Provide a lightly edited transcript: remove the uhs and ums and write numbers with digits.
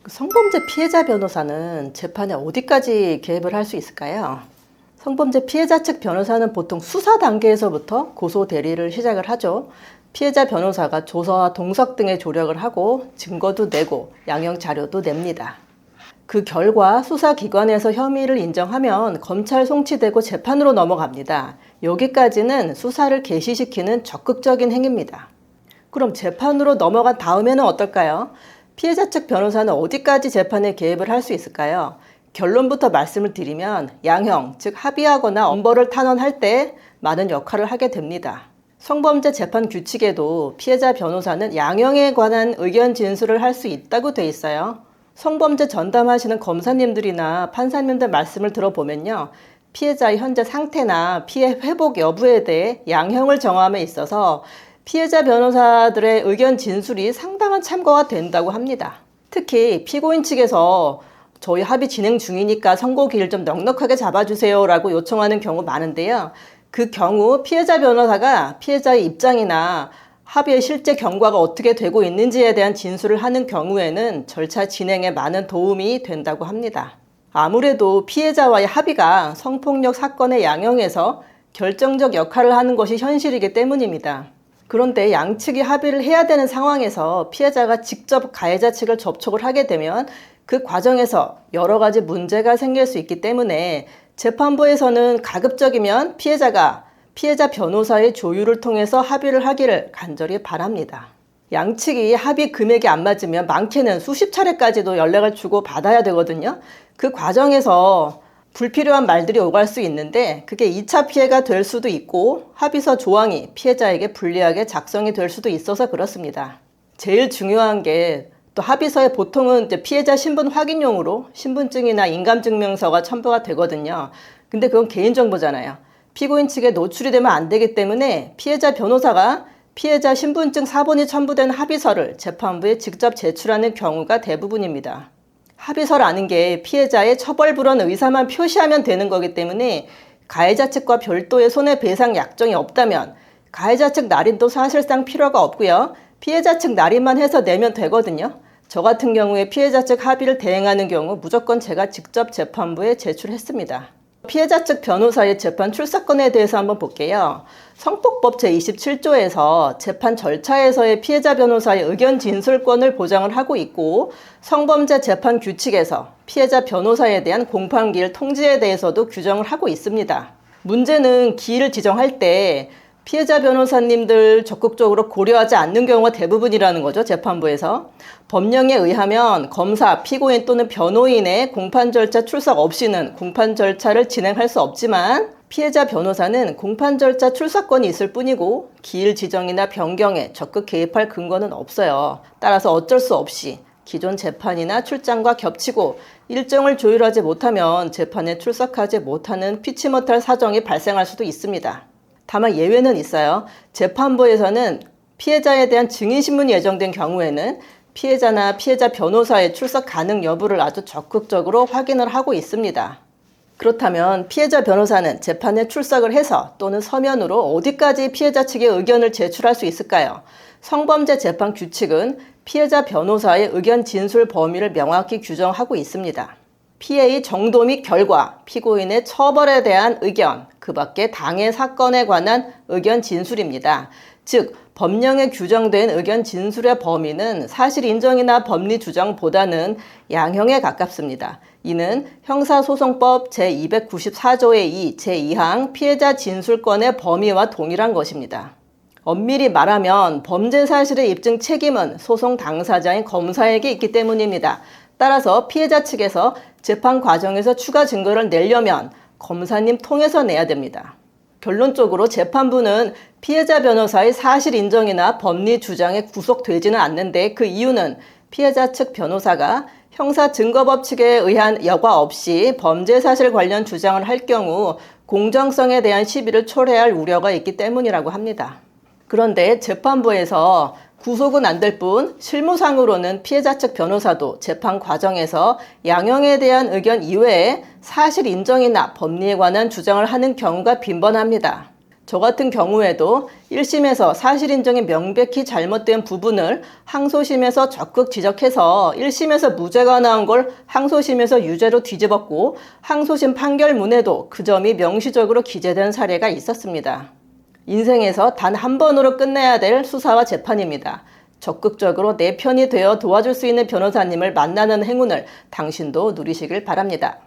성범죄 피해자 변호사는 재판에 어디까지 개입을 할 수 있을까요? 성범죄 피해자 측 변호사는 보통 수사 단계에서부터 고소 대리를 시작을 하죠. 피해자 변호사가 조서와 동석 등의 조력을 하고 증거도 내고 양형 자료도 냅니다. 그 결과 수사기관에서 혐의를 인정하면 검찰 송치되고 재판으로 넘어갑니다. 여기까지는 수사를 개시시키는 적극적인 행위입니다. 그럼 재판으로 넘어간 다음에는 어떨까요? 피해자 측 변호사는 어디까지 재판에 개입을 할 수 있을까요? 결론부터 말씀을 드리면 양형, 즉 합의하거나 엄벌을 탄원할 때 많은 역할을 하게 됩니다. 성범죄 재판 규칙에도 피해자 변호사는 양형에 관한 의견 진술을 할 수 있다고 돼 있어요. 성범죄 전담하시는 검사님들이나 판사님들 말씀을 들어보면요. 피해자의 현재 상태나 피해 회복 여부에 대해 양형을 정함에 있어서 피해자 변호사들의 의견 진술이 상당한 참고가 된다고 합니다. 특히 피고인 측에서 저희 합의 진행 중이니까 선고 기일 좀 넉넉하게 잡아주세요 라고 요청하는 경우 많은데요. 그 경우 피해자 변호사가 피해자의 입장이나 합의의 실제 경과가 어떻게 되고 있는지에 대한 진술을 하는 경우에는 절차 진행에 많은 도움이 된다고 합니다. 아무래도 피해자와의 합의가 성폭력 사건의 양형에서 결정적 역할을 하는 것이 현실이기 때문입니다. 그런데 양측이 합의를 해야 되는 상황에서 피해자가 직접 가해자 측을 접촉을 하게 되면 그 과정에서 여러 가지 문제가 생길 수 있기 때문에 재판부에서는 가급적이면 피해자 변호사의 조율을 통해서 합의를 하기를 간절히 바랍니다. 양측이 합의 금액이 안 맞으면 많게는 수십 차례까지도 연락을 주고 받아야 되거든요. 그 과정에서 불필요한 말들이 오갈 수 있는데 그게 2차 피해가 될 수도 있고 합의서 조항이 피해자에게 불리하게 작성이 될 수도 있어서 그렇습니다. 제일 중요한 게 또 합의서에 보통은 이제 피해자 신분 확인용으로 신분증이나 인감증명서가 첨부가 되거든요. 근데 그건 개인정보잖아요. 피고인 측에 노출이 되면 안 되기 때문에 피해자 변호사가 피해자 신분증 사본이 첨부된 합의서를 재판부에 직접 제출하는 경우가 대부분입니다. 합의서라는 게 피해자의 처벌불원 의사만 표시하면 되는 거기 때문에 가해자 측과 별도의 손해배상 약정이 없다면 가해자 측 날인도 사실상 필요가 없고요. 피해자 측 날인만 해서 내면 되거든요. 저 같은 경우에 피해자 측 합의를 대행하는 경우 무조건 제가 직접 재판부에 제출했습니다. 피해자 측 변호사의 재판 출사권에 대해서 한번 볼게요. 성폭법 제27조에서 재판 절차에서의 피해자 변호사의 의견 진술권을 보장을 하고 있고 성범죄 재판 규칙에서 피해자 변호사에 대한 공판기일 통지에 대해서도 규정을 하고 있습니다. 문제는 기일을 지정할 때 피해자 변호사님들 적극적으로 고려하지 않는 경우가 대부분이라는 거죠. 재판부에서. 법령에 의하면 검사, 피고인 또는 변호인의 공판 절차 출석 없이는 공판 절차를 진행할 수 없지만 피해자 변호사는 공판 절차 출석권이 있을 뿐이고 기일 지정이나 변경에 적극 개입할 근거는 없어요. 따라서 어쩔 수 없이 기존 재판이나 출장과 겹치고 일정을 조율하지 못하면 재판에 출석하지 못하는 피치 못할 사정이 발생할 수도 있습니다. 다만 예외는 있어요. 재판부에서는 피해자에 대한 증인신문이 예정된 경우에는 피해자나 피해자 변호사의 출석 가능 여부를 아주 적극적으로 확인을 하고 있습니다. 그렇다면 피해자 변호사는 재판에 출석을 해서 또는 서면으로 어디까지 피해자 측의 의견을 제출할 수 있을까요? 성범죄 재판 규칙은 피해자 변호사의 의견 진술 범위를 명확히 규정하고 있습니다. 피해의 정도 및 결과, 피고인의 처벌에 대한 의견, 그 밖에 당해 사건에 관한 의견 진술입니다. 즉, 법령에 규정된 의견 진술의 범위는 사실 인정이나 법리 주장보다는 양형에 가깝습니다. 이는 형사소송법 제294조의 2, 제2항 피해자 진술권의 범위와 동일한 것입니다. 엄밀히 말하면 범죄 사실의 입증 책임은 소송 당사자인 검사에게 있기 때문입니다. 따라서 피해자 측에서 재판 과정에서 추가 증거를 내려면 검사님 통해서 내야 됩니다. 결론적으로 재판부는 피해자 변호사의 사실 인정이나 법리 주장에 구속되지는 않는데 그 이유는 피해자 측 변호사가 형사증거법칙에 의한 여과 없이 범죄 사실 관련 주장을 할 경우 공정성에 대한 시비를 초래할 우려가 있기 때문이라고 합니다. 그런데 재판부에서 구속은 안 될 뿐 실무상으로는 피해자 측 변호사도 재판 과정에서 양형에 대한 의견 이외에 사실 인정이나 법리에 관한 주장을 하는 경우가 빈번합니다. 저 같은 경우에도 1심에서 사실 인정이 명백히 잘못된 부분을 항소심에서 적극 지적해서 1심에서 무죄가 나온 걸 항소심에서 유죄로 뒤집었고 항소심 판결문에도 그 점이 명시적으로 기재된 사례가 있었습니다. 인생에서 단 한 번으로 끝내야 될 수사와 재판입니다. 적극적으로 내 편이 되어 도와줄 수 있는 변호사님을 만나는 행운을 당신도 누리시길 바랍니다.